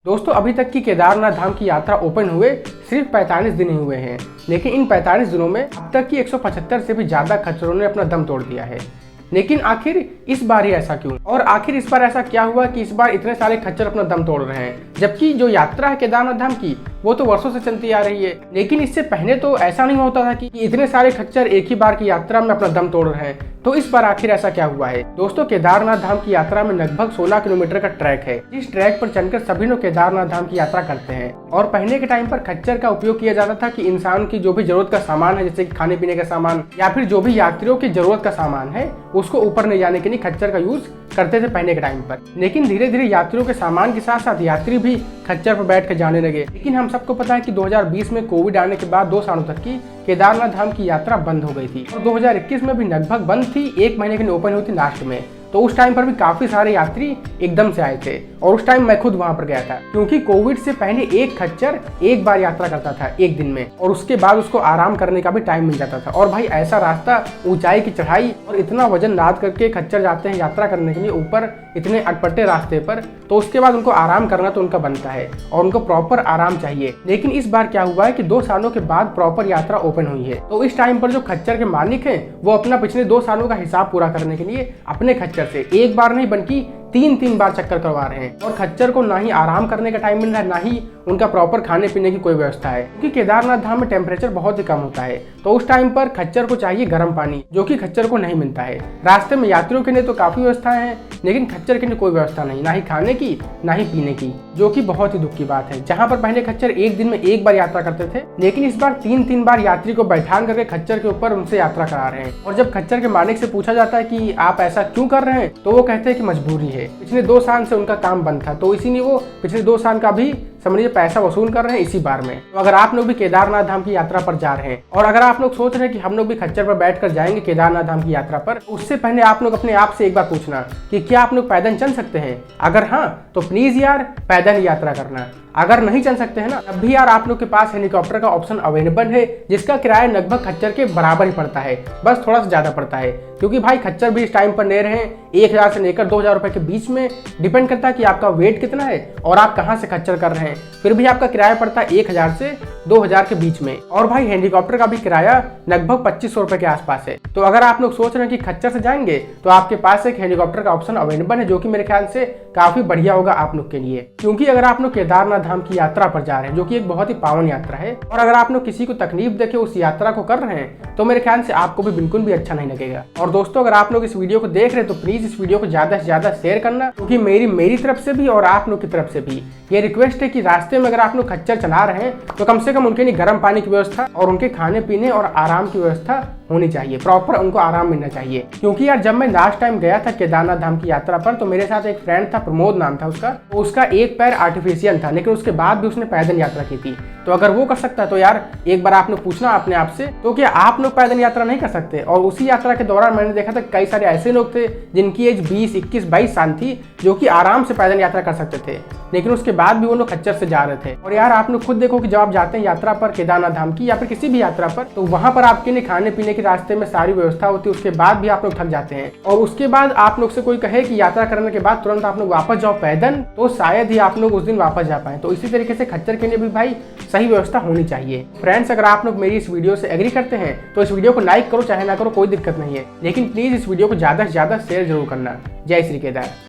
दोस्तों अभी तक की केदारनाथ धाम की यात्रा ओपन हुए सिर्फ 45 दिन ही हुए हैं, लेकिन इन 45 दिनों में अब तक की 175 से भी ज्यादा खच्चरों ने अपना दम तोड़ दिया है। लेकिन आखिर इस बार ही ऐसा क्यों, और आखिर इस बार ऐसा क्या हुआ कि इस बार इतने सारे खच्चर अपना दम तोड़ रहे हैं, जबकि जो यात्रा है केदारनाथ धाम की वो तो वर्षों से चलती आ रही है। लेकिन इससे पहले तो ऐसा नहीं होता था कि इतने सारे खच्चर एक ही बार की यात्रा में अपना दम तोड़ रहे हैं। तो इस बार आखिर ऐसा क्या हुआ है? दोस्तों केदारनाथ धाम की यात्रा में लगभग 16 किलोमीटर का ट्रैक है। इस ट्रैक पर चलकर सभी लोग केदारनाथ धाम की यात्रा करते हैं। और पहले के टाइम पर खच्चर का उपयोग किया जाता था कि इंसान की जो भी जरूरत का सामान है, जैसे कि खाने पीने का सामान या फिर जो भी यात्रियों की जरूरत का सामान है, उसको ऊपर ले जाने के लिए खच्चर का यूज करते थे पहले के टाइम पर। लेकिन धीरे धीरे यात्रियों के सामान के साथ साथ यात्री भी खच्चर पर बैठ कर जाने लगे। लेकिन हम सबको पता है कि 2020 में कोविड आने के बाद 2 सालों तक की केदारनाथ धाम की यात्रा बंद हो गई थी और 2021 में भी लगभग बंद थी, 1 महीने के लिए ओपन हुई थी लास्ट में। तो उस टाइम पर भी काफी सारे यात्री एकदम से आए थे और उस टाइम मैं खुद वहां पर गया था, क्योंकि कोविड से पहले एक खच्चर एक बार यात्रा करता था एक दिन में, और उसके बाद उसको आराम करने का भी टाइम मिल जाता था। और भाई ऐसा रास्ता, ऊंचाई की चढ़ाई और इतना वजन लाद करके खच्चर जाते हैं यात्रा करने के लिए ऊपर इतने अटपटे रास्ते पर, तो उसके बाद उनको आराम करना तो उनका बनता है और उनको प्रॉपर आराम चाहिए। लेकिन इस बार क्या हुआ है कि 2 सालों के बाद प्रॉपर यात्रा ओपन हुई है। तो इस टाइम पर जो खच्चर के मालिक हैं वो अपना पिछले 2 सालों का हिसाब पूरा करने के लिए अपने खच्चर से एक बार नहीं बल्कि 3 बार चक्कर करवा रहे हैं। और खच्चर को ना ही आराम करने का टाइम मिल रहा है, ना ही उनका प्रॉपर खाने पीने की कोई व्यवस्था है, क्योंकि केदारनाथ धाम में टेम्परेचर बहुत ही कम होता है। तो उस टाइम पर खच्चर को चाहिए गर्म पानी, जो कि खच्चर को नहीं मिलता है। रास्ते में यात्रियों के लिए तो काफी व्यवस्थाएं हैं, लेकिन खच्चर के लिए कोई व्यवस्था नहीं, ना ही खाने की ना ही पीने की, जो कि बहुत ही दुख की बात है। जहाँ पर पहले खच्चर एक दिन में 1 बार यात्रा करते थे, लेकिन इस बार 3 बार यात्री को बैठा करके खच्चर के ऊपर उनसे यात्रा करा रहे हैं। और जब खच्चर के मालिक से पूछा जाता है कि आप ऐसा क्यों कर रहे हैं, तो वो कहते हैं कि मजबूरी है, पिछले 2 साल से उनका काम बंद था, तो इसीलिए वो पिछले 2 साल का भी समझिए पैसा वसूल कर रहे हैं इसी बार में। तो अगर आप लोग भी केदारनाथ धाम की यात्रा पर जा रहे हैं और अगर आप लोग सोच रहे हैं कि हम लोग भी खच्चर पर बैठकर जाएंगे केदारनाथ धाम की यात्रा पर, उससे पहले आप लोग अपने आप से एक बार पूछना कि क्या आप लोग पैदल चल सकते हैं। अगर हाँ तो प्लीज यार पैदल यात्रा करना। अगर नहीं चल सकते हैं ना, तब भी यार आप लोग के पास हेलीकॉप्टर का ऑप्शन अवेलेबल है, जिसका किराया लगभग खच्चर के बराबर ही पड़ता है, बस थोड़ा सा ज्यादा पड़ता है, क्योंकि भाई खच्चर भी इस टाइम पर ले रहे हैं 1000 से लेकर 2000 रुपए के बीच में। डिपेंड करता है कि आपका वेट कितना है और आप कहाँ से खच्चर कर रहे हैं। फिर भी आपका किराया पड़ता है 1000 से 2000 के बीच में। और भाई हेलीकॉप्टर का भी किराया लगभग 2500 रुपए के आसपास है। तो अगर आप लोग सोच रहे हैं कि खच्चर से जाएंगे, तो आपके पास एक हेलीकॉप्टर का ऑप्शन अवेलेबल है, जो कि मेरे ख्याल से काफी बढ़िया होगा आप लोग के लिए। क्योंकि अगर आप लोग केदारनाथ धाम की यात्रा पर जा रहे हैं, जो कि एक बहुत ही पावन यात्रा है, और अगर आप लोग किसी को तकलीफ देके उस यात्रा को कर रहे हैं, तो मेरे ख्याल से आपको भी बिल्कुल भी अच्छा नहीं लगेगा। और दोस्तों अगर आप लोग इस वीडियो को देख रहे हैं, तो प्लीज इस वीडियो को ज्यादा से ज्यादा शेयर करना, क्योंकि मेरी तरफ से भी और आप लोग की तरफ से भी ये रिक्वेस्ट है कि रास्ते में अगर आप लोग खच्चर चला रहे हैं, तो कम से कम उनके लिए गर्म पानी की व्यवस्था और उनके खाने पीने और आराम की व्यवस्था होनी चाहिए, प्रॉपर उनको आराम मिलना चाहिए। क्योंकि यार जब मैं लास्ट टाइम गया था केदारनाथ धाम की यात्रा पर, तो मेरे साथ एक फ्रेंड था, प्रमोद नाम था उसका, तो उसका एक पैर आर्टिफिशियल था, लेकिन उसके बाद भी उसने पैदल यात्रा की थी। तो अगर वो कर सकता है, तो यार एक बार आप लोग पूछना अपने आप से, तो क्या आप लोग पैदल यात्रा नहीं कर सकते? और उसी यात्रा के दौरान मैंने देखा था कई सारे ऐसे लोग थे जिनकी एज 20, 21, 22 साल थी, जो कि आराम से पैदल यात्रा कर सकते थे, लेकिन उसके बाद भी वो लोग खच्चर से जा रहे थे। और यार आप लोग खुद देखो कि जब आप जाते हैं यात्रा पर केदारनाथ धाम की या फिर किसी भी यात्रा पर, तो वहां पर आपके लिए खाने पीने के रास्ते में सारी व्यवस्था होती है, उसके बाद भी आप लोग थक जाते हैं। और उसके बाद आप लोग से कोई कहे कि यात्रा करने के बाद तुरंत आप लोग वापस जाओ पैदल, तो शायद ही आप लोग उस दिन वापस जा पाए। तो इसी तरीके से खच्चर के लिए भी भाई सही व्यवस्था होनी चाहिए। फ्रेंड्स अगर आप लोग मेरी इस वीडियो से एग्री करते हैं, तो इस वीडियो को लाइक करो, चाहे ना करो कोई दिक्कत नहीं है, लेकिन प्लीज इस वीडियो को ज्यादा से ज्यादा शेयर जरूर करना। जय श्री केदार।